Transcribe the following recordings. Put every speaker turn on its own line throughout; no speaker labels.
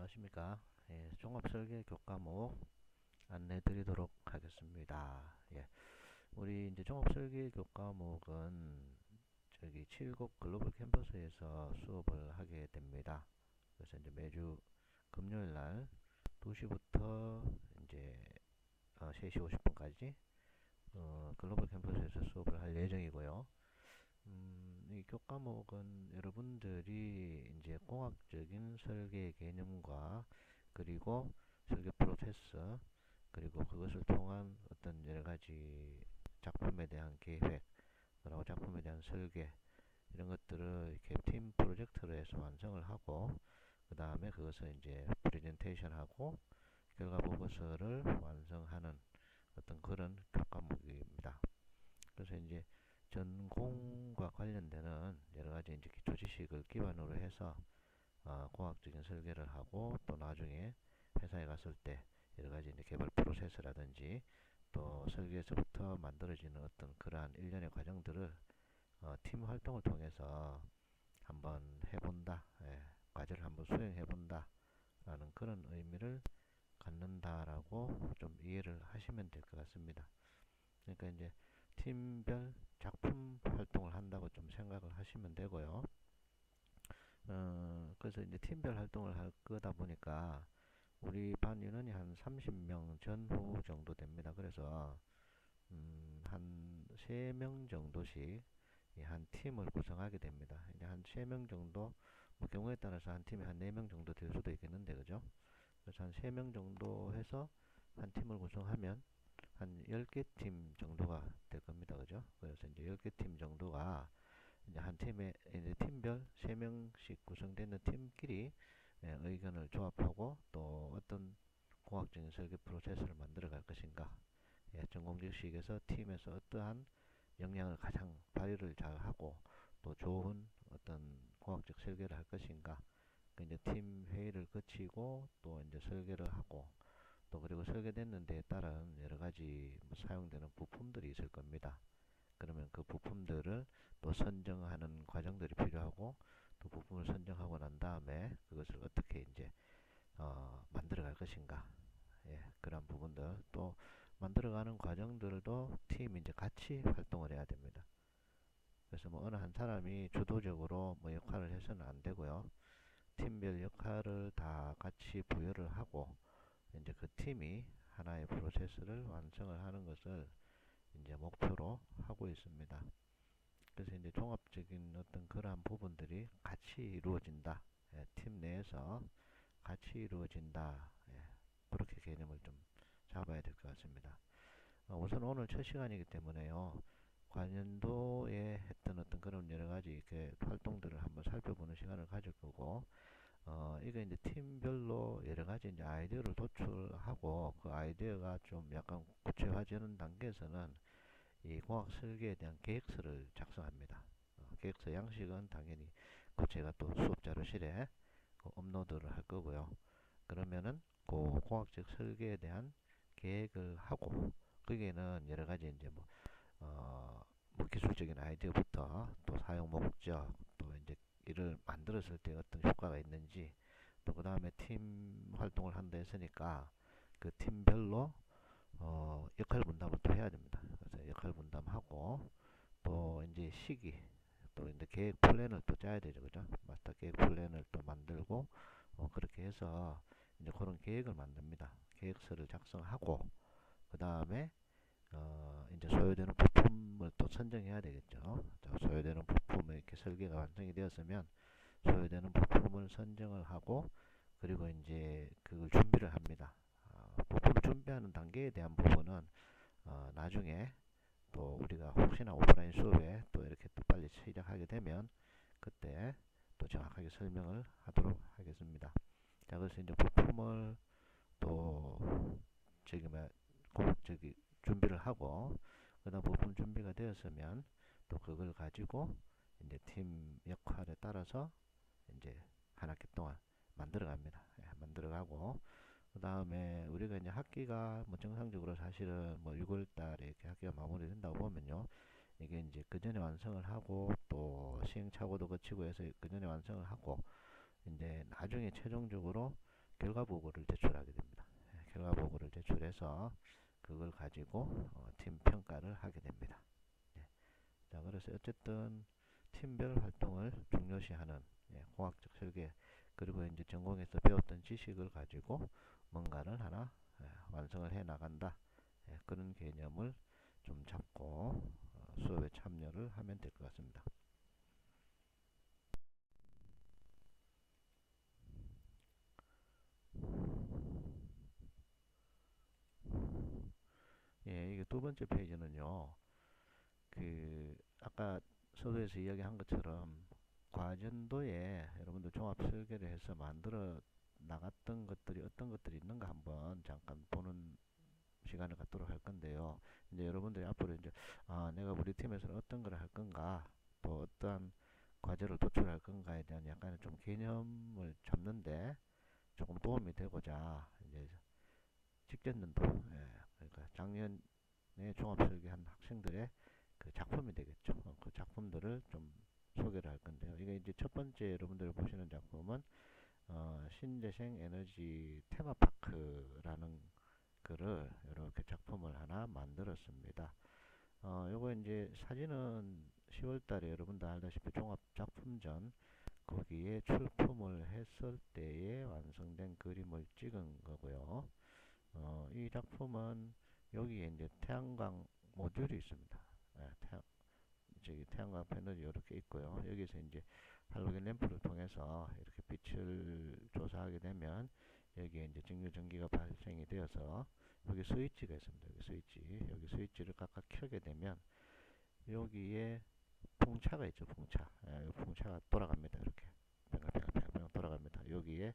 안녕하십니까. 종합설계 교과목 안내 드리도록 하겠습니다. 우리 이제 종합설계 교과목은 저기 7곡 글로벌 캠퍼스에서 수업을 하게 됩니다. 그래서 이제 매주 금요일 날 2시부터 이제 3시 50분까지 글로벌 캠퍼스에서 수업을 할 예정이고요. 이 교과목은 여러분들이 이제 공학적인 설계 개념과 그리고 설계 프로세스 그리고 그것을 통한 어떤 여러 가지 작품에 대한 계획 그리고 작품에 대한 설계 이런 것들을 이렇게 팀 프로젝트로 해서 완성을 하고 그 다음에 그것을 이제 프레젠테이션 하고 결과 보고서를 완성하는 어떤 그런 교과목입니다. 그래서 이제 전공과 관련되는 여러 가지 이제 기초 지식을 기반으로 해서 공학적인 설계를 하고 또 나중에 회사에 갔을 때 여러 가지 이제 개발 프로세스라든지 또 설계에서부터 만들어지는 어떤 그러한 일련의 과정들을 팀 활동을 통해서 한번 해본다, 과제를 한번 수행해본다 라는 그런 의미를 갖는다라고 좀 이해를 하시면 될 것 같습니다. 그러니까 이제 팀별 작품 활동을 한다고 좀 생각을 하시면 되고요. 그래서 이제 팀별 활동을 할 거다 보니까 우리 반 인원이 한 30명 전후 정도 됩니다. 그래서 한 3명 정도씩 한 팀을 구성하게 됩니다. 이제 한 3명 정도, 뭐 경우에 따라서 한 팀에 한 4명 정도 될 수도 있겠는데, 그죠? 그래서 한 3명 정도 해서 한 팀을 구성하면 한 10개 팀 정도가 될 겁니다. 그죠? 그래서 이제 10개 팀 정도가 이제 한 팀에 이제 팀별 3명씩 구성되는 팀끼리 의견을 조합하고 또 어떤 공학적인 설계 프로세스를 만들어 갈 것인가, 전공직식에서 팀에서 어떠한 역량을 가장 발휘를 잘 하고 또 좋은 어떤 공학적 설계를 할 것인가, 그 이제 팀 회의를 거치고 또 이제 설계를 하고 또 그리고 설계됐는 데에 따른 여러 가지 뭐 사용되는 부품들이 있을 겁니다. 그러면 그 부품들을 또 선정하는 과정들이 필요하고 또 부품을 선정하고 난 다음에 그것을 어떻게 이제 만들어 갈 것인가, 그런 부분들 또 만들어가는 과정들도 팀이 이제 같이 활동을 해야 됩니다. 그래서 뭐 어느 한 사람이 주도적으로 뭐 역할을 해서는 안 되고요. 팀별 역할을 다 같이 부여를 하고 이제 그 팀이 하나의 프로세스를 완성을 하는 것을 이제 목표로 하고 있습니다. 그래서 이제 종합적인 어떤 그러한 부분들이 같이 이루어진다. 팀 내에서 같이 이루어진다. 그렇게 개념을 좀 잡아야 될 것 같습니다. 우선 오늘 첫 시간이기 때문에요. 관련도에 했던 어떤 그런 여러 가지 이렇게 활동들을 한번 살펴보는 시간을 가질 거고, 이게 이제 팀별로 여러 가지 이제 아이디어를 도출하고 그 아이디어가 좀 약간 구체화되는 단계에서는 이 공학 설계에 대한 계획서를 작성합니다. 계획서 양식은 당연히 그 제가 또 수업 자료실에 업로드를 할 거고요. 그러면은 그 공학적 설계에 대한 계획을 하고 거기에는 여러 가지 이제 뭐 기술적인 아이디어부터 또 사용 목적 또 이제 이를 만들었을 때 어떤 효과가 있는지 또 그 다음에 팀 활동을 한다 했으니까 그 팀별로 역할 분담을 또 해야 됩니다. 그래서 역할 분담하고 또 이제 시기 또 이제 계획 플랜을 또 짜야 되죠, 그죠? 마스터 계획 플랜을 또 만들고 그렇게 해서 이제 그런 계획을 만듭니다. 계획서를 작성하고 그 다음에 이제 소요되는 부품을 또 선정해야 되겠죠. 자, 소요되는 부품을 이렇게 설계가 완성이 되었으면 소요되는 부품을 선정을 하고 그리고 이제 그걸 준비를 합니다. 부품을 준비하는 단계에 대한 부분은 나중에 또 우리가 혹시나 오프라인 수업에 또 이렇게 또 빨리 시작하게 되면 그때 또 정확하게 설명을 하도록 하겠습니다. 자, 그래서 이제 부품을 또 저기 뭐 저기 준비를 하고 그다음 부품 준비가 되었으면 또 그걸 가지고 이제 팀 역할에 따라서 이제 한 학기 동안 만들어 갑니다. 만들어 가고 그 다음에 우리가 이제 학기가 뭐 정상적으로 사실은 뭐 6월 달에 이렇게 학기가 마무리된다고 보면요. 이게 이제 그 전에 완성을 하고 또 시행착오도 거치고 해서 그 전에 완성을 하고 이제 나중에 최종적으로 결과 보고를 제출하게 됩니다. 결과 보고를 제출해서 그걸 가지고 팀 평가를 하게 됩니다. 자, 그래서 어쨌든 팀별 활동을 중요시하는 공학적 설계, 그리고 이제 전공에서 배웠던 지식을 가지고 뭔가를 하나 완성을 해 나간다. 그런 개념을 좀 잡고 수업에 참여를 하면 될 것 같습니다. 이게 두 번째 페이지는요. 아까 서두에서 이야기한 것처럼 과전도에 여러분들 종합 설계를 해서 만들어 나갔던 것들이 어떤 것들이 있는가 한번 잠깐 보는 시간을 갖도록 할 건데요. 이제 여러분들이 앞으로 이제 내가 우리 팀에서는 어떤 걸 할 건가, 또 어떠한 과제를 도출할 건가에 대한 약간의 좀 개념을 잡는데 조금 도움이 되고자 이제 직전년도, 그러니까 작년에 종합 설계한 학생들의 그 작품이 되겠죠. 그 작품들을 좀 소개를 할 건데요. 이게 이제 첫 번째 여러분들이 보시는 작품은 신재생 에너지 테마파크라는 거를 이렇게 작품을 하나 만들었습니다. 요거 이제 사진은 10월달에 여러분들 알다시피 종합작품전 거기에 출품을 했을 때에 완성된 그림을 찍은 거고요. 이 작품은 여기에 이제 태양광 모듈이 있습니다. 태양광 패널이 이렇게 있고요. 여기서 이제 할로겐 램프를 통해서 이렇게 빛을 조사하게 되면 여기에 이제 직류 전기가 발생이 되어서 여기 스위치가 있습니다. 여기 스위치를 각각 켜게 되면 여기에 풍차가 있죠. 풍차가 돌아갑니다. 이렇게 뱅글뱅글 돌아갑니다. 여기에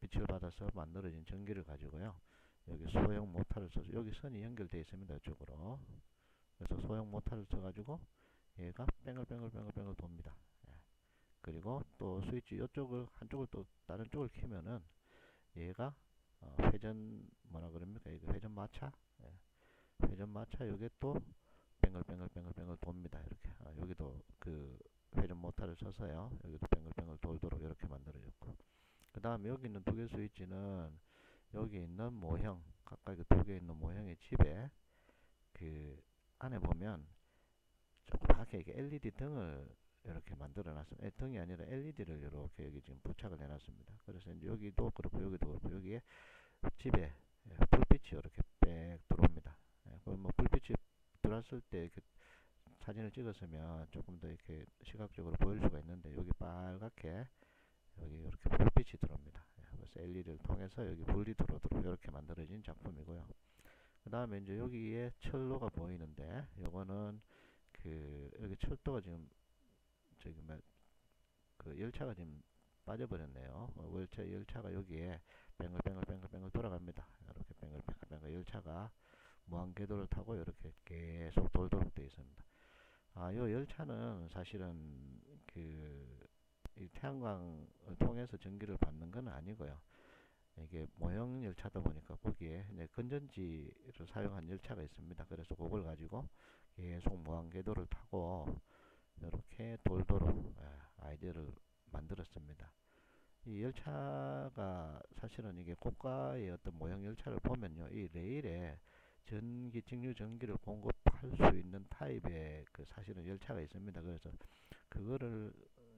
빛을 받아서 만들어진 전기를 가지고요. 여기 소형 모터를 써서 여기 선이 연결되어 있습니다. 이쪽으로. 그래서 소형 모터를 써가지고 얘가 뱅글뱅글 돕니다. 그리고 또 스위치 이쪽을 한쪽을 또 다른 쪽을 키면은 얘가 회전 뭐라 그럽니까? 이거 회전 마차. 회전 마차 요게 또 뱅글뱅글 돕니다. 이렇게. 여기도 그 회전 모터를 써서요. 여기도 뱅글뱅글 돌도록 이렇게 만들어졌고. 그 다음에 여기 있는 두 개 스위치는 여기 있는 모형, 각각 두 개 있는 모형의 집에 그 안에 보면 조그맣게 이렇게 LED 등을 이렇게 만들어 놨습니다. 등이 아니라 LED를 이렇게 여기 지금 부착을 해 놨습니다. 그래서 이제 여기도 그렇고 여기도 그렇고 여기에 집에 불빛이 이렇게 빽 들어옵니다. 뭐 불빛이 들어왔을 때 이렇게 사진을 찍었으면 조금 더 이렇게 시각적으로 보일 수가 있는데 여기 빨갛게 여기 이렇게 불빛이 들어옵니다. 그래서 LED를 통해서 여기 불이 들어오도록 이렇게 만들어진 작품이고요. 그 다음에 이제 여기에 철로가 보이는데 요거는 여기 철도가 지금 저기 그 열차가 지금 빠져버렸네요. 열차가 여기에 뱅글뱅글 돌아갑니다. 이렇게 뱅글뱅글 열차가 무한궤도를 타고 이렇게 계속 돌도록 되어 있습니다. 요 열차는 사실은 이 태양광을 통해서 전기를 받는 건 아니고요. 이게 모형 열차다 보니까 거기에 건전지를 사용한 열차가 있습니다. 그래서 그걸 가지고 계속 무한궤도를 타고 이렇게 돌도록 아이디어를 만들었습니다. 이 열차가 사실은 이게 고가의 어떤 모형 열차를 보면요, 이 레일에 직류 전기를 공급할 수 있는 타입의 사실은 열차가 있습니다. 그래서 그거를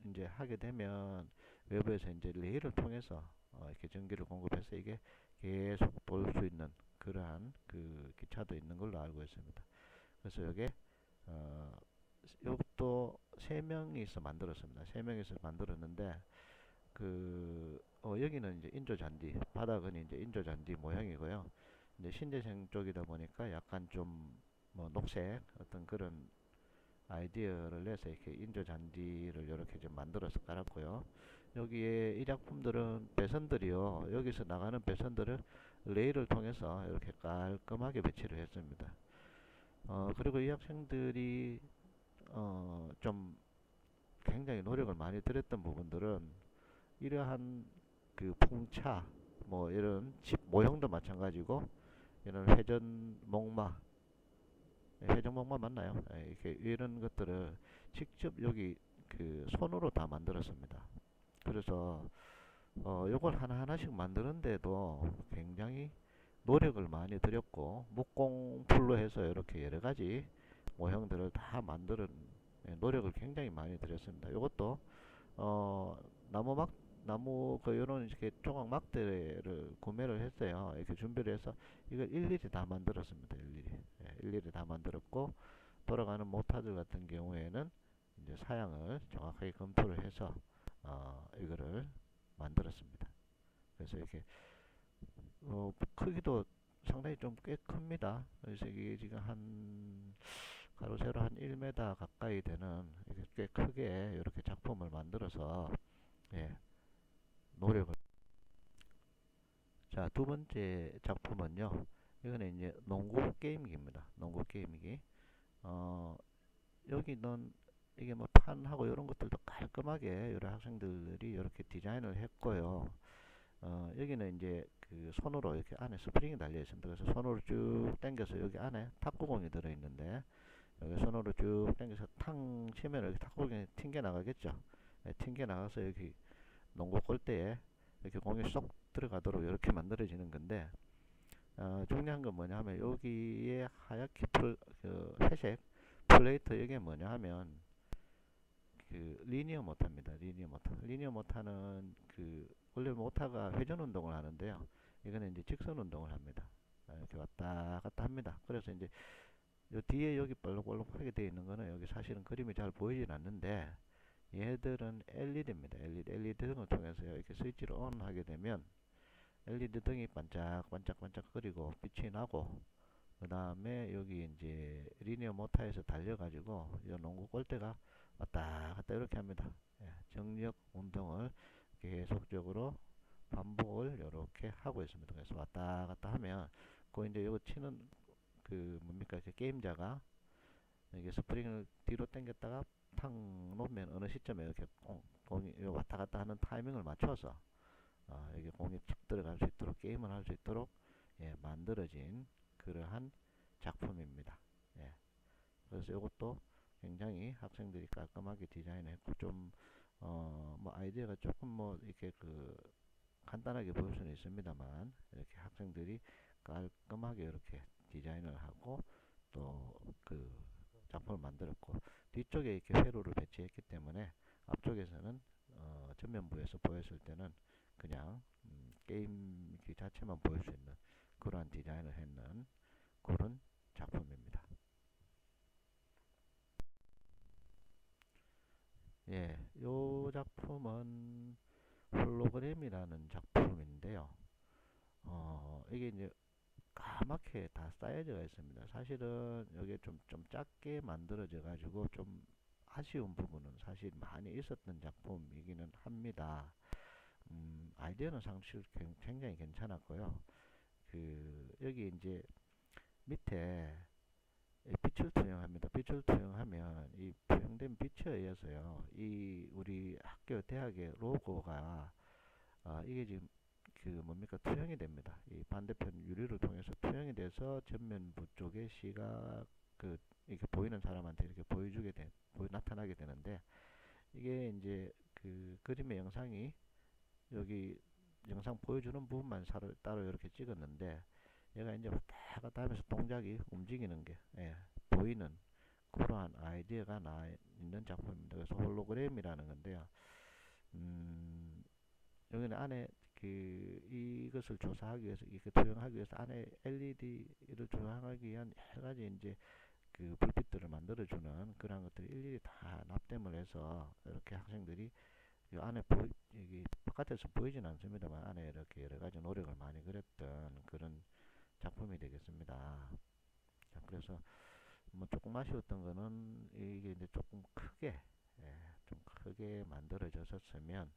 이제 하게 되면 외부에서 이제 레일을 통해서 이렇게 전기를 공급해서 이게 계속 돌 수 있는 그러한 기차도 있는 걸로 알고 있습니다. 그래서 이게 이것도 세 명이서 만들었습니다. 세 명이서 만들었는데 여기는 이제 인조 잔디, 바닥은 이제 인조 잔디 모양이고요. 이제 신재생 쪽이다 보니까 약간 좀 뭐 녹색 어떤 그런 아이디어를 내서 이렇게 인조 잔디를 이렇게 좀 만들어서 깔았고요. 여기에 이 작품들은 배선들이요. 여기서 나가는 배선들을 레일을 통해서 이렇게 깔끔하게 배치를 했습니다. 그리고 이 학생들이 좀 굉장히 노력을 많이 들였던 부분들은 이러한 풍차 뭐 이런 집 모형도 마찬가지고 이런 회전 목마 맞나요? 이렇게 이런 것들을 직접 여기 손으로 다 만들었습니다. 그래서 요걸 하나하나씩 만드는데도 굉장히 노력을 많이 들였고,木工풀로 해서 이렇게 여러 가지 모형들을 다 만드는 노력을 굉장히 많이 들였습니다. 요것도 어, 나무 막 나무 그 요런 이렇게 조각 막대를 구매를 했어요. 이렇게 준비를 해서 이걸 일일이 다 만들었습니다. 일일이. 예, 일일이 다 만들었고, 돌아가는 모터들 같은 경우에는 이제 사양을 정확하게 검토를 해서 이거를 만들었습니다. 그래서 이렇게 크기도 상당히 좀 꽤 큽니다. 그래서 이게 지금 한 가로 세로 한 1m 가까이 되는 이렇게 꽤 크게 이렇게 작품을 만들어서, 예, 노력을. 자, 두 번째 작품은요. 이거는 이제 농구 게임기입니다. 농구 게임기. 어, 여기는 이게 뭐 판하고 이런 것들도 깔끔하게 여러 학생들이 이렇게 디자인을 했고요. 여기는 이제 그 손으로 이렇게 안에 스프링이 달려 있습니다. 그래서 손으로 쭉 당겨서 여기 안에 탁구공이 들어 있는데, 여기 손으로 쭉 당겨서 탕 치면 여기 탁구공이 튕겨 나가겠죠. 네, 튕겨 나가서 여기 농구 골대에 이렇게 공이 쏙 들어가도록 이렇게 만들어지는 건데, 중요한 건 뭐냐 하면 여기에 하얗게 그 회색 플레이트, 이게 뭐냐 하면 그 리니어 모터입니다. 리니어 모터는 그 원래 모터가 회전 운동을 하는데요. 이거는 이제 직선 운동을 합니다. 이렇게 왔다 갔다 합니다. 그래서 이제 요 뒤에 여기 볼록볼록하게 되어 있는 거는 여기 사실은 그림이 잘 보이진 않는데, 얘들은 LED입니다. LED 등을 통해서 이렇게 스위치를 ON 하게 되면 LED 등이 반짝반짝반짝 거리고 빛이 나고, 그 다음에 여기 이제 리니어 모터에서 달려가지고 이 농구 골대가 왔다 갔다 이렇게 합니다. 예, 정력 운동을 계속적으로 반복을 이렇게 하고 있습니다. 그래서 왔다 갔다 하면 그 이제 이거 치는 그 뭡니까 그 게임자가 이게 스프링을 뒤로 당겼다가 탁 놓으면 어느 시점에 이렇게 공이 왔다 갔다 하는 타이밍을 맞춰서 여기 공이 툭 들어갈 수 있도록 게임을 할 수 있도록, 예, 만들어진 그러한 작품입니다. 예, 그래서 이것도 굉장히 학생들이 깔끔하게 디자인했고, 좀 뭐 아이디어가 조금 뭐 이렇게 그 간단하게 보일 수는 있습니다만, 이렇게 학생들이 깔끔하게 이렇게 디자인을 하고 또 그 작품을 만들었고, 뒤쪽에 이렇게 회로를 배치했기 때문에 앞쪽에서는 전면부에서 보였을 때는 그냥 게임기 자체만 보일 수 있는 그러한 디자인을 했는 그런 작품입니다. 예, 요 작품은 홀로그램이라는 작품인데요. 이게 이제 까맣게 다 쌓여져 있습니다. 사실은 이게 좀 작게 만들어져 가지고 좀 아쉬운 부분은 사실 많이 있었던 작품이기는 합니다. 아이디어는 사실 굉장히 괜찮았고요. 그 여기 이제 밑에 빛을 투영합니다. 빛을 투영하면 이 투영된 빛에 의해서요, 이 우리 학교 대학의 로고가 이게 지금 그 뭡니까 투영이 됩니다. 이 반대편 유리를 통해서 투영이 돼서 전면부 쪽에 시각 그 이렇게 보이는 사람한테 이렇게 나타나게 되는데, 이게 이제 그 그림의 영상이 여기 영상 보여주는 부분만 따로 이렇게 찍었는데, 얘가 이제 왔다 갔다 하면서 동작이 움직이는 게, 예, 보이는 그러한 아이디어가 나 있는 작품입니다. 그래서 홀로그램이라는 건데요. 여기는 안에 그 이것을 조사하기 위해서, 이렇게 투영하기 위해서 안에 LED를 조향하기 위한 여러 가지 이제 그 불빛들을 만들어주는 그런 것들이 일일이 다 납땜을 해서 이렇게 학생들이 이 안에 여기 바깥에서 보이진 않습니다만 안에 이렇게 여러 가지 노력을 많이 그렸던 그런 작품이 되겠습니다. 자, 그래서 뭐 조금 아쉬웠던 거는 이게 이제 조금 크게, 예, 좀 크게 만들어졌었으면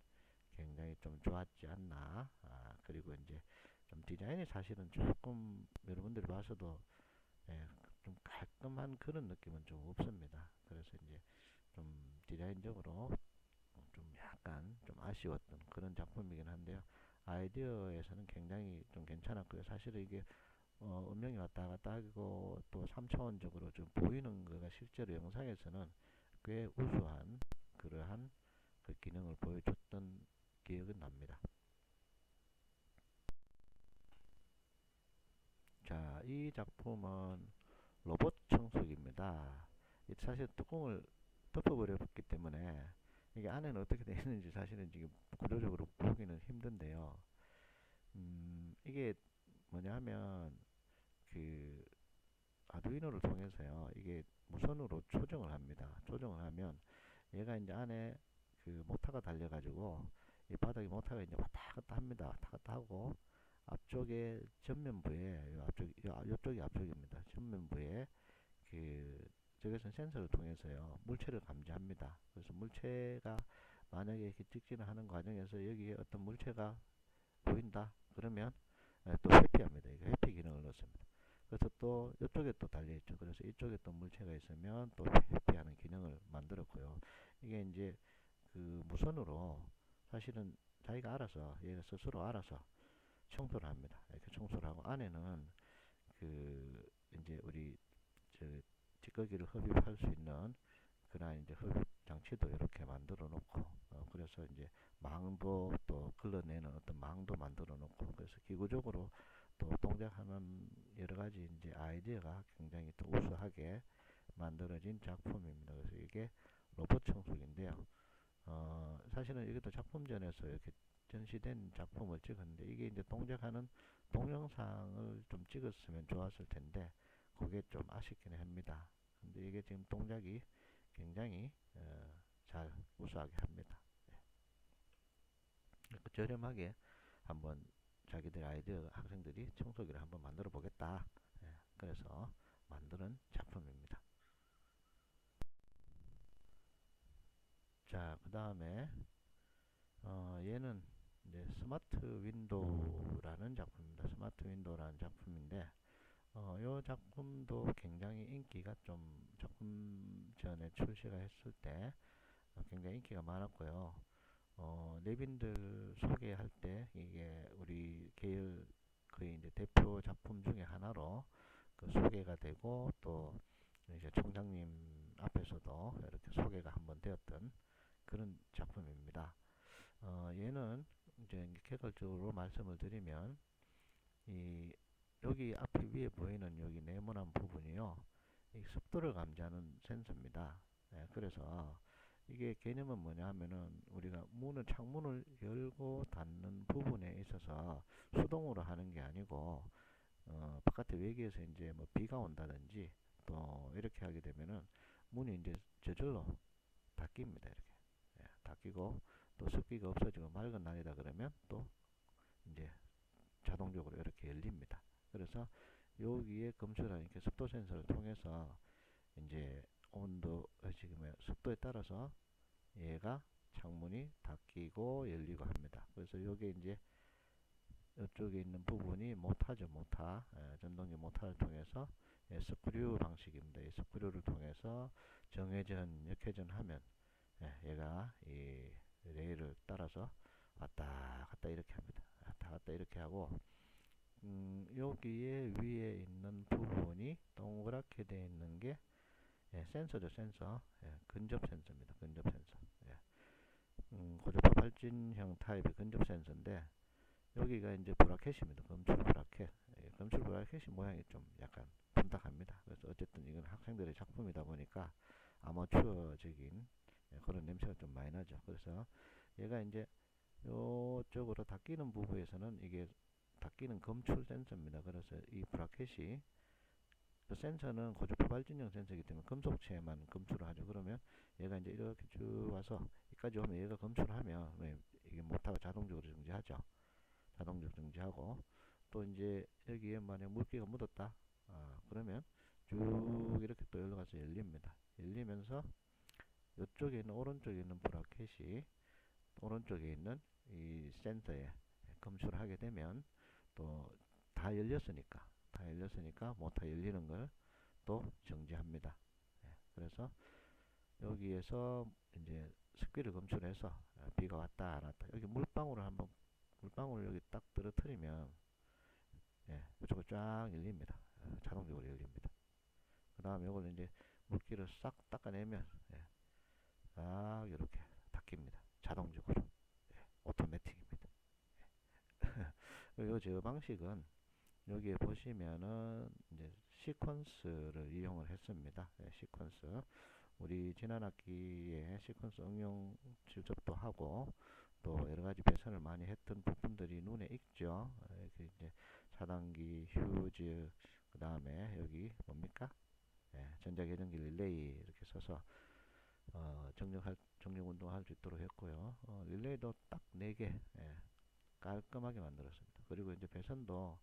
굉장히 좀 좋았지 않나. 그리고 이제 좀 디자인이 사실은 조금 여러분들이 봐서도, 예, 좀 깔끔한 그런 느낌은 좀 없습니다. 그래서 이제 좀 디자인적으로 좀 약간 좀 아쉬웠던 그런 작품이긴 한데요. 아이디어에서는 굉장히 좀 괜찮았고요. 사실은 이게 음영이 왔다 갔다 하고 또 3차원적으로 좀 보이는 거가 실제로 영상에서는 꽤 우수한 그러한 그 기능을 보여줬던 기억은 납니다. 이 작품은 로봇 청소기입니다. 사실 뚜껑을 덮어버렸기 때문에 이게 안에는 어떻게 되어 있는지 사실은 지금 구조적으로 보기는 힘든데요. 이게 뭐냐 하면 그 아두이노를 통해서요. 이게 무선으로 조정을 합니다. 조정을 하면 얘가 이제 안에 그 모터가 달려가지고 이 바닥에 모터가 이제 왔다 갔다 합니다. 왔다 갔다 하고 앞쪽에 전면부에 요쪽이 앞쪽입니다. 전면부에 그 적외선 센서를 통해서요 물체를 감지합니다. 그래서 물체가 만약에 이렇게 직진을 하는 과정에서 여기에 어떤 물체가 보인다 그러면 또 회피합니다. 이거 회피 기능을 넣습니다. 그래서 또 이쪽에 또 달려있죠. 그래서 이쪽에 또 물체가 있으면 또 회피하는 기능을 만들었고요. 이게 이제 그 무선으로 사실은 자기가 알아서 얘가 스스로 알아서 청소를 합니다. 이렇게 청소를 하고 안에는 그 이제 우리 저 찌꺼기를 흡입할 수 있는 그런 이제 흡입 장치도 이렇게 만들어 놓고 그래서 이제 망도 또 걸러내는 어떤 망도 만들어 놓고 그래서 기구적으로 또 동작하는 여러 가지 이제 아이디어가 굉장히 또 우수하게 만들어진 작품입니다. 그래서 이게 로봇 청소기인데요. 사실은 이것도 작품전에서 이렇게 전시된 작품을 찍었는데 이게 이제 동작하는 동영상을 좀 찍었으면 좋았을 텐데 그게 좀 아쉽긴 합니다. 근데 이게 지금 동작이 굉장히 잘 우수하게 합니다. 저렴하게 한번 자기들 아이디어 학생들이 청소기를 한번 만들어 보겠다. 그래서 만드는 작품입니다. 자, 그 다음에 얘는 이제 스마트 윈도우라는 작품입니다. 스마트 윈도우라는 작품인데 이 작품도 굉장히 인기가 좀 작품 전에 출시가 했을 때 굉장히 인기가 많았고요. 내빈들 소개할 때 이게 우리 계열 거의 이제 대표 작품 중에 하나로 그 소개가 되고 또 이제 총장님 앞에서도 이렇게 소개가 한번 되었던 그런 작품입니다. 얘는 이제 개괄적으로 말씀을 드리면 이 여기 앞에 위에 보이는 여기 네모난 부분이요. 이 습도를 감지하는 센서입니다. 그래서 이게 개념은 뭐냐 하면은 우리가 창문을 열고 닫는 부분에 있어서 수동으로 하는 게 아니고 바깥에 외기에서 이제 뭐 비가 온다든지 또 이렇게 하게 되면은 문이 이제 저절로 닫힙니다. 이렇게 닫히고 또 습기가 없어지고 맑은 날이다 그러면 또 이제 자동적으로 이렇게 열립니다. 그래서 여기에 검출한 이렇게 습도 센서를 통해서 이제 온도 지금 습도에 따라서 얘가 창문이 닫히고 열리고 합니다. 그래서 요게 이제 이쪽에 있는 부분이 모타죠. 모타 전동기 모타를 통해서 스크류 방식입니다. 이 스크류를 통해서 정회전 역회전 하면 얘가 이 레일을 따라서 왔다 갔다 이렇게 합니다. 왔다 갔다 이렇게 하고 여기에 위에 있는 부분이 동그랗게 되어 있는 게 센서죠. 센서. 근접 센서입니다. 근접 센서. 고주파 발진형 타입의 근접 센서인데 여기가 이제 브라켓입니다. 검출 브라켓. 검출 브라켓이 모양이 좀 약간 분탁합니다. 그래서 어쨌든 이건 학생들의 작품이다 보니까 아마추어적인 그런 냄새가 좀 많이 나죠. 그래서 얘가 이제 요쪽으로 닦이는 부분에서는 이게 닦이는 검출 센서입니다. 그래서 이 브라켓이 그 센서는 고주파 발진형 센서이기 때문에 금속체에만 검출을 하죠. 그러면 얘가 이제 이렇게 쭉 와서 여기까지 오면 얘가 검출을 하면 이게 모터가 자동적으로 정지하죠. 자동적으로 정지하고 또 이제 여기에 만약 물기가 묻었다. 그러면 쭉 이렇게 또 올라가서 열립니다. 열리면서 이쪽에 있는 오른쪽에 있는 브라켓이 오른쪽에 있는 이 센서에 검출을 하게 되면 또 다 열렸으니까 모터 열리는 걸 또 정지합니다. 그래서 여기에서 이제 습기를 검출해서 비가 왔다 안 왔다 여기 물방울을 여기 딱 떨어뜨리면 이쪽으로 쫙 열립니다. 자동적으로 열립니다. 그 다음에 이걸 이제 물기를 싹 닦아내면 딱 이렇게 닦입니다. 자동적으로 오토매틱입니다. 요 저 방식은 여기에 보시면은 이제 시퀀스를 이용을 했습니다. 시퀀스. 우리 지난 학기에 시퀀스 응용 실습도 하고 또 여러 가지 배선을 많이 했던 부분들이 눈에 익죠. 그 이제 차단기, 휴즈, 그 다음에 여기 뭡니까? 전자계전기 릴레이 이렇게 써서 정력 운동할 수 있도록 했고요. 릴레이도 딱 4개 깔끔하게 만들었습니다. 그리고 이제 배선도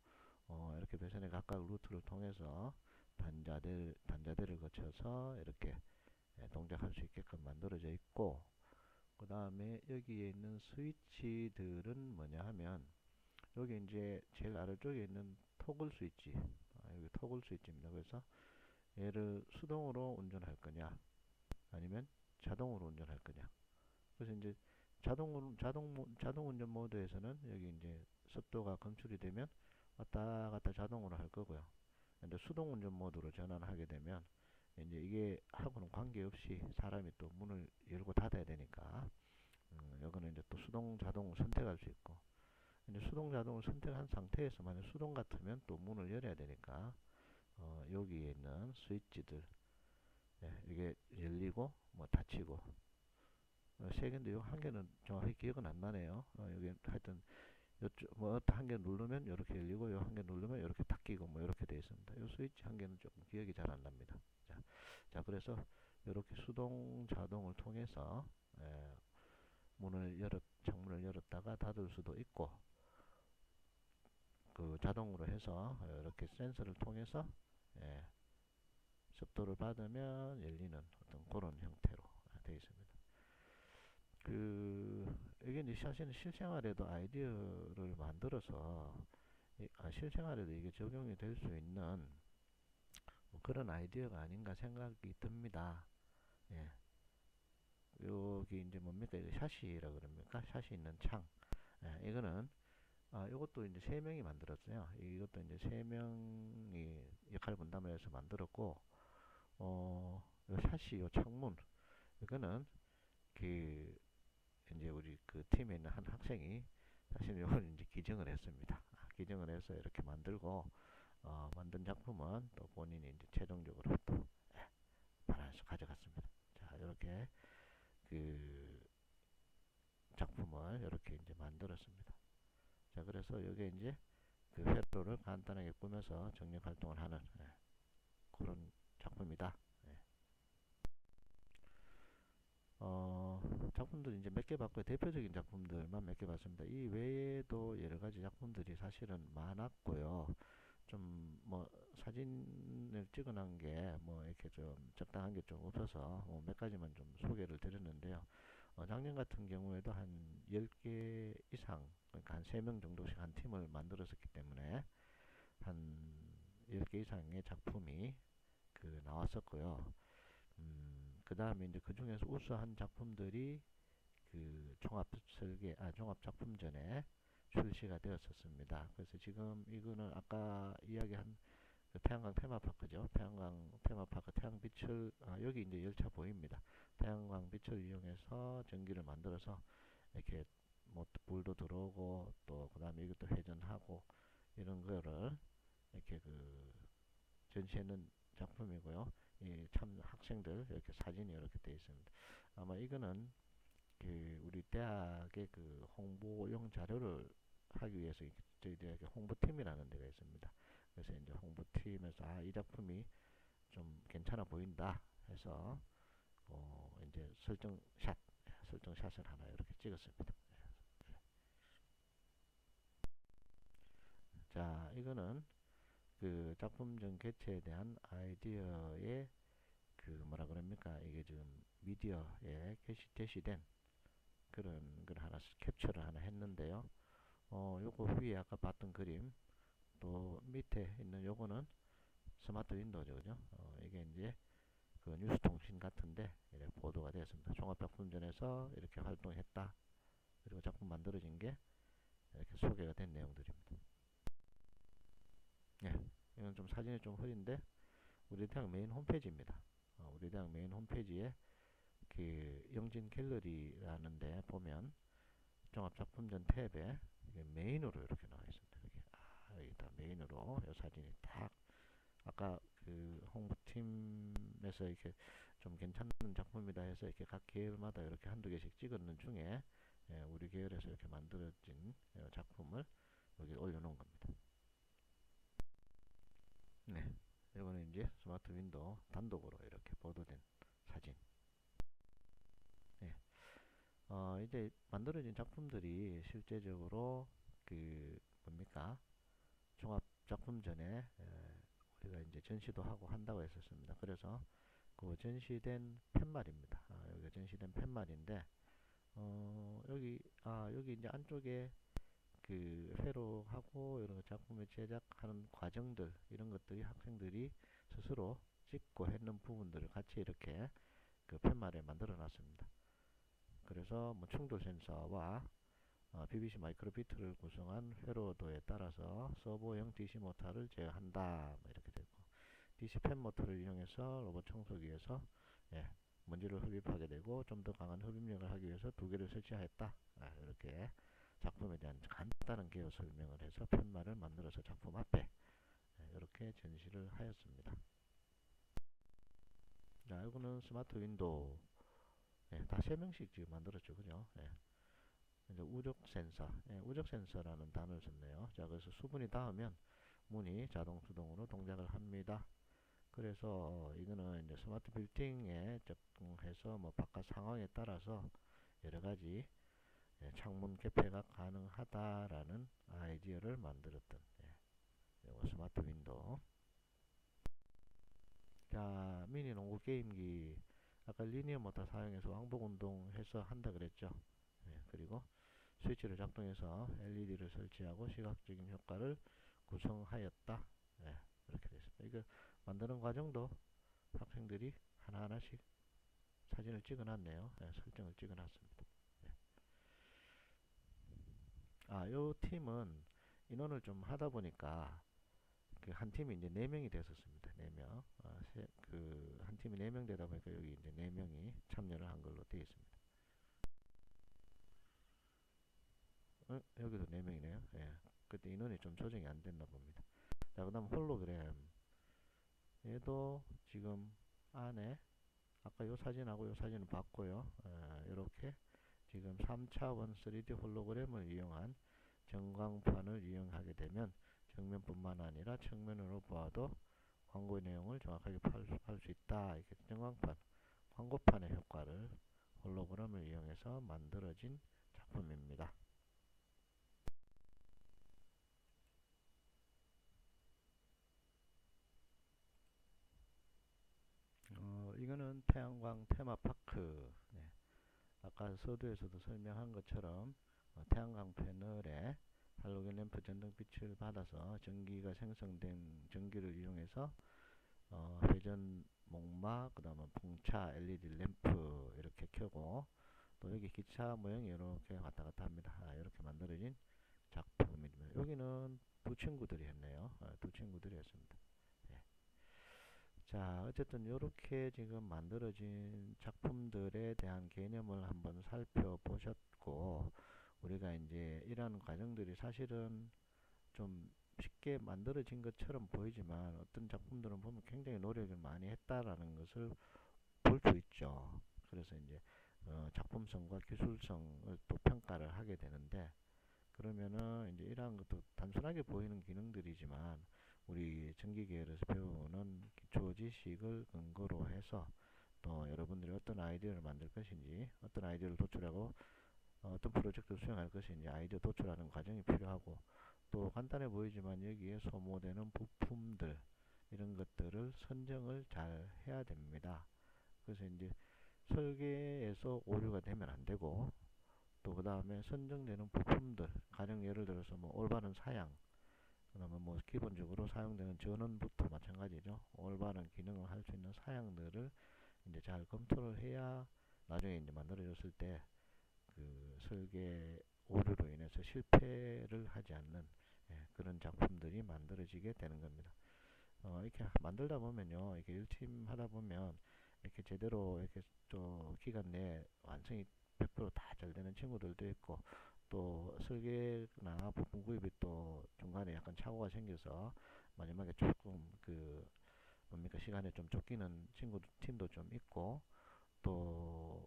이렇게 배선의 각각 루트를 통해서 단자대를 거쳐서 이렇게 동작할 수 있게끔 만들어져 있고, 그 다음에 여기에 있는 스위치들은 뭐냐 하면 여기 이제 제일 아래쪽에 있는 토글 스위치, 여기 토글 스위치입니다. 그래서 얘를 수동으로 운전할 거냐 아니면 자동으로 운전할 거냐. 그래서 이제 자동 운전 모드에서는 여기 이제 습도가 검출이 되면 왔다 갔다 자동으로 할 거고요. 근데 수동 운전 모드로 전환하게 되면 이제 이게 하고는 관계없이 사람이 또 문을 열고 닫아야 되니까 요거는 이제 또 수동 자동을 선택할 수 있고, 이제 수동 자동을 선택한 상태에서 만약 수동 같으면 또 문을 열어야 되니까 여기에 있는 스위치들 이게 열리고 뭐 닫히고 세 개인데 요 한 개는 정확히 기억은 안 나네요. 여기 하여튼 요쪽 뭐 한 개 누르면 이렇게 열리고 요 한 개 누르면 이렇게 닫히고 뭐 이렇게 되어 있습니다. 요 스위치 한 개는 조금 기억이 잘 안 납니다. 그래서 이렇게 수동 자동을 통해서 창문을 열었다가 닫을 수도 있고, 그 자동으로 해서 이렇게 센서를 통해서 습도를 받으면 열리는 어떤 그런 형태로 되어 있습니다. 이게 이제 사실은 실생활에도 아이디어를 만들어서 실생활에도 이게 적용이 될 수 있는 뭐 그런 아이디어가 아닌가 생각이 듭니다. 여기 이제 뭡니까? 이거 샤시라 그럽니까? 샤시 있는 창. 이거는 이것도 이제 3명이 만들었어요. 이것도 이제 3명이 역할 분담을 해서 만들었고, 요 샤시, 요 창문, 이거는 그 이제 우리 그 팀에 있는 한 학생이 사실 이걸 이제 기증을 했습니다. 기증을 해서 이렇게 만들고 만든 작품은 또 본인이 이제 최종적으로 또 발안해서 가져갔습니다. 자, 이렇게 그 작품을 이렇게 이제 만들었습니다. 자, 그래서 이게 이제 그 회로를 간단하게 꾸며서 정력 활동을 하는 그런 작품이다. 작품들 이제 몇 개 봤고요. 대표적인 작품들만 몇 개 봤습니다. 이 외에도 여러 가지 작품들이 사실은 많았고요. 좀 뭐 사진을 찍어놓은 게 뭐 이렇게 좀 적당한 게 좀 없어서 몇 가지만 좀 소개를 드렸는데요. 작년 같은 경우에도 한 10개 이상, 그러니까 한 3명 정도씩 한 팀을 만들었었기 때문에 한 10개 이상의 작품이 나왔었고요. 그 다음에 이제 그 중에서 우수한 작품들이 그 종합 작품전에 출시가 되었었습니다. 그래서 지금 이거는 아까 이야기한 그 태양광 테마파크죠. 태양광 테마파크 태양빛을 여기 이제 열차 보입니다. 태양광 빛을 이용해서 전기를 만들어서 이렇게 뭐 불도 들어오고 또 그다음에 이것도 회전하고 이런 거를 이렇게 전시하는 작품이고요. 이 참 학생들 이렇게 사진이 이렇게 되어 있습니다. 아마 이거는 우리 대학의 홍보용 자료를 하기 위해서 저희 대학의 홍보팀이라는 데가 있습니다. 그래서 이제 홍보팀에서 이 작품이 좀 괜찮아 보인다 해서 이제 설정샷을 하나 이렇게 찍었습니다. 자, 이거는 그 작품전 개최에 대한 아이디어의 뭐라 그럽니까? 이게 지금 미디어에 게시된 그런 걸 하나 캡처를 하나 했는데요. 요거 위에 아까 봤던 그림, 또 밑에 있는 요거는 스마트 윈도우죠, 그죠? 이게 이제 그 뉴스통신 같은데 이렇게 보도가 되었습니다. 종합작품전에서 이렇게 활동했다. 그리고 작품 만들어진 게 이렇게 소개가 된 내용들입니다. 이건 좀 사진이 좀 흐린데 우리 대학 메인 홈페이지입니다. 우리 대학 메인 홈페이지에 영진 갤러리라는 데 보면 종합작품전 탭에 메인으로 이렇게 나와 있습니다. 여기 다 메인으로 이 사진이 딱 아까 그 홍보팀에서 이렇게 좀 괜찮은 작품이다 해서 이렇게 각 계열마다 이렇게 한두 개씩 찍었는 중에 우리 계열에서 이렇게 만들어진 작품을 여기 올려놓은 겁니다. 네, 이거는 이제 스마트 윈도우 단독으로 이렇게 보도된 사진. 네, 이제 만들어진 작품들이 실제적으로 그 뭡니까? 종합 작품전에 우리가 이제 전시도 하고 한다고 했었습니다. 그래서 그 전시된 팻말입니다. 여기 전시된 팻말인데 여기 이제 안쪽에 그 회로하고 이런 작품을 제작하는 과정들 이런 것들이 학생들이 스스로 찍고 했는 부분들을 같이 이렇게 그 팻말에 만들어 놨습니다. 그래서 뭐 충돌 센서와 BBC 마이크로비트를 구성한 회로도에 따라서 서버형 DC 모터를 제어한다. 뭐 이렇게 되고 DC 펜 모터를 이용해서 로봇 청소기에서 먼지를 흡입하게 되고 좀 더 강한 흡입력을 하기 위해서 두 개를 설치하였다. 이렇게 작품에 대한 간단한 개요 설명을 해서 팻말을 만들어서 작품 앞에 이렇게 전시를 하였습니다. 자, 이거는 스마트 윈도우. 다 3명씩 지금 만들었죠. 그죠? 이제 우적 센서, 우적 센서라는 단어를 썼네요. 자, 그래서 수분이 닿으면 문이 자동 수동으로 동작을 합니다. 그래서 이거는 이제 스마트 빌딩에 적용해서 뭐 바깥 상황에 따라서 여러 가지 창문 개폐가 가능하다라는 아이디어를 만들었던 요거 스마트 윈도우. 자, 미니 농구 게임기 아까 리니어 모터 사용해서 왕복 운동해서 한다 그랬죠. 그리고 스위치를 작동해서 LED를 설치하고 시각적인 효과를 구성하였다. 이렇게 됐습니다. 이거 만드는 과정도 학생들이 하나하나씩 사진을 찍어 놨네요. 설정을 찍어 놨습니다. 요 팀은 인원을 좀 하다 보니까 그 한 팀이 이제 4명이 됐었습니다. 4명. 한 팀이 4명 되다 보니까 여기 이제 4명이 참여를 한 걸로 되어 있습니다. 여기도 4명이네요. 그때 인원이 좀 조정이 안 됐나 봅니다. 자, 그 다음 홀로그램. 얘도 지금 안에 아까 요 사진하고 요 사진을 봤고요. 이렇게 지금 3차원 3D 홀로그램을 이용한 전광판을 이용하게 되면 정면뿐만 아니라 측면으로 보아도 광고의 내용을 정확하게 할 수 있다. 이렇게 전광판, 광고판의 효과를 홀로그램을 이용해서 만들어진 작품입니다. 이거는 태양광 테마파크. 아까 서두에서도 설명한 것처럼 태양광 패널에 할로겐 램프 전등빛을 받아서 전기가 생성된 전기를 이용해서 회전 목마, 그 다음에 풍차, LED 램프 이렇게 켜고 또 여기 기차 모형이 이렇게 왔다 갔다 합니다. 이렇게 만들어진 작품입니다. 여기는 두 친구들이 했네요. 두 친구들이 했습니다. 자, 어쨌든 이렇게 지금 만들어진 작품들에 대한 개념을 한번 살펴보셨고, 우리가 이제 이러한 과정들이 사실은 좀 쉽게 만들어진 것처럼 보이지만 어떤 작품들은 보면 굉장히 노력을 많이 했다라는 것을 볼 수 있죠. 그래서 이제 작품성과 기술성을 또 평가를 하게 되는데, 그러면은 이제 이러한 것도 단순하게 보이는 기능들이지만 우리 전기계열에서 배우는 기초 지식을 근거로 해서 또 여러분들이 어떤 아이디어를 만들 것인지 어떤 아이디어를 도출하고 어떤 프로젝트를 수행할 것인지 아이디어 도출하는 과정이 필요하고 또 간단해 보이지만 여기에 소모되는 부품들 이런 것들을 선정을 잘 해야 됩니다. 그래서 이제 설계에서 오류가 되면 안 되고 또 그 다음에 선정되는 부품들 가령 예를 들어서 뭐 올바른 사양 그 다음에 뭐 기본적으로 사용되는 전원부터 마찬가지죠. 올바른 기능을 할 수 있는 사양들을 이제 잘 검토를 해야 나중에 이제 만들어졌을 때 그 설계 오류로 인해서 실패를 하지 않는 그런 작품들이 만들어지게 되는 겁니다. 이렇게 만들다 보면요, 이렇게 일팀 하다 보면 이렇게 제대로 이렇게 또 기간 내에 완성이 100%다 잘 되는 친구들도 있고 또 설계나 부품 구입이 또 중간에 약간 착오가 생겨서 마지막에 조금 뭡니까 시간에 좀 쫓기는 친구 팀도 좀 있고 또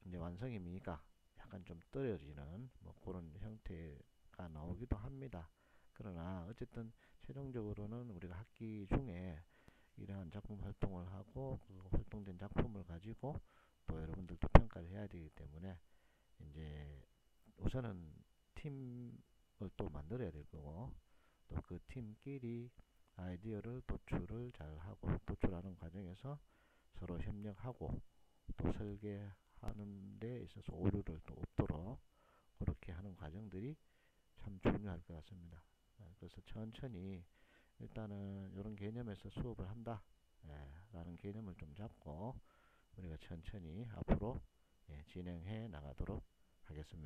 이제 완성의 미가 약간 좀 떨어지는 뭐 그런 형태가 나오기도 합니다. 그러나 어쨌든 최종적으로는 우리가 학기 중에 이러한 작품 활동을 하고 그 활동된 작품을 가지고 또 여러분들도 평가를 해야 되기 때문에 이제 우선은 팀을 또 만들어야 될 거고 또 그 팀끼리 아이디어를 도출을 잘 하고 도출하는 과정에서 서로 협력하고 또 설계하는 데 있어서 오류를 또 없도록 그렇게 하는 과정들이 참 중요할 것 같습니다. 그래서 천천히 일단은 이런 개념에서 수업을 한다 라는 개념을 좀 잡고 우리가 천천히 앞으로 진행해 나가도록 하겠습니다.